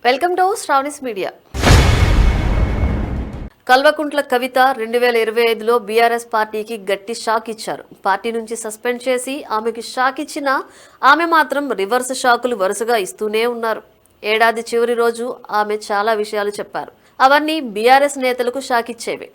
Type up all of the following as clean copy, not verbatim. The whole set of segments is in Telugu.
Welcome to Shravani's media. Kalvakuntla Kavitha 2025లో బీఆర్ఎస్ పార్టీకి గట్టి షాక్ ఇచ్చారు. పార్టీ నుంచి సస్పెండ్ చేసి ఆమెకి షాక్ ఇచ్చినా ఆమె మాత్రం రివర్స్ షాకులు వరుసగా ఇస్తూనే ఉన్నారు. ఏడాది చివరి రోజు ఆమె చాలా విషయాలు చెప్పారు. అవన్నీ బీఆర్ఎస్ నేతలకు షాక్ ఇచ్చేవే.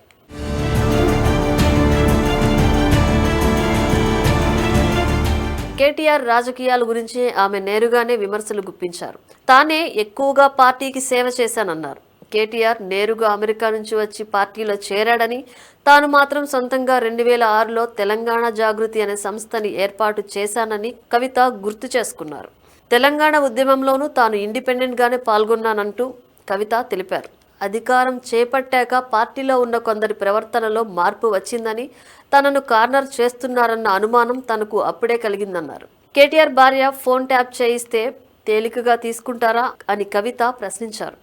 కేటీఆర్ రాజకీయాల గురించి ఆమె నేరుగానే విమర్శలు గుప్పించారు. తానే ఎక్కువగా పార్టీకి సేవ చేశానన్నారు. కేటీఆర్ నేరుగా అమెరికా నుంచి వచ్చి పార్టీలో చేరాడని, తాను మాత్రం సొంతంగా 2006లో తెలంగాణ జాగృతి అనే సంస్థని ఏర్పాటు చేశానని కవిత గుర్తు చేసుకున్నారు. తెలంగాణ ఉద్యమంలోనూ తాను ఇండిపెండెంట్ గానే పాల్గొన్నానంటూ కవిత తెలిపారు. అధికారం చేపట్టాక పార్టీలో ఉన్న కొందరి ప్రవర్తనలో మార్పు వచ్చిందని, తనను కార్నర్ చేస్తున్నారన్న అనుమానం తనకు అప్పుడే కలిగిందన్నారు. కేటీఆర్ భార్య ఫోన్ ట్యాప్ చేయిస్తే తేలికగా తీసుకుంటారా అని కవిత ప్రశ్నించారు.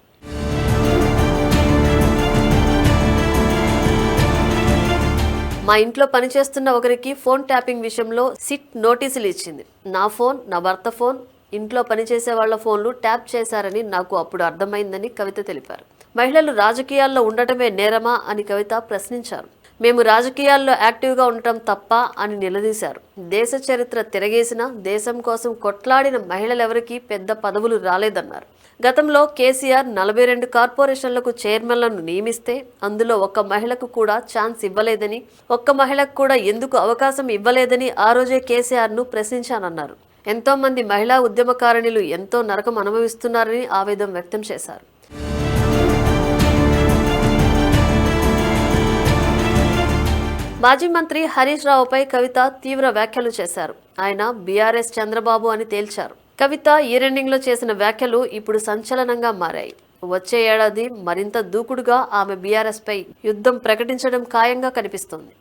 మా ఇంట్లో పనిచేస్తున్న ఒకరికి ఫోన్ ట్యాపింగ్ విషయంలో సిట్ నోటీసులు ఇచ్చింది. నా ఫోన్, నా భర్త ఫోన్, ఇంట్లో పనిచేసే వాళ్ల ఫోన్లు ట్యాప్ చేశారని నాకు అప్పుడు అర్థమైందని కవిత తెలిపారు. మహిళలు రాజకీయాల్లో ఉండటమే నేరమా అని కవిత ప్రశ్నించారు. మేము రాజకీయాల్లో యాక్టివ్గా ఉండటం తప్ప అని నిలదీశారు. దేశ చరిత్ర తిరగేసినా దేశం కోసం కొట్లాడిన మహిళలెవరికీ పెద్ద పదవులు రాలేదన్నారు. గతంలో కేసీఆర్ 42 కార్పొరేషన్లకు చైర్మన్లను నియమిస్తే అందులో ఒక్క మహిళకు కూడా ఛాన్స్ ఇవ్వలేదని, ఒక్క మహిళకు కూడా ఎందుకు అవకాశం ఇవ్వలేదని ఆ రోజే కేసీఆర్ను ప్రశ్నించానన్నారు. ఎంతో మంది మహిళా ఉద్యమకారిణులు ఎంతో నరకం అనుభవిస్తున్నారని ఆవేదన వ్యక్తం చేశారు. మాజీ మంత్రి హరీష్ రావుపై కవిత తీవ్ర వ్యాఖ్యలు చేశారు. ఆయన బీఆర్ఎస్ చంద్రబాబు అని తేల్చారు. కవిత ఈరెండింగ్లో చేసిన వ్యాఖ్యలు ఇప్పుడు సంచలనంగా మారాయి. వచ్చే ఏడాది మరింత దూకుడుగా ఆమె బీఆర్ఎస్ పై యుద్ధం ప్రకటించడం ఖాయంగా కనిపిస్తోంది.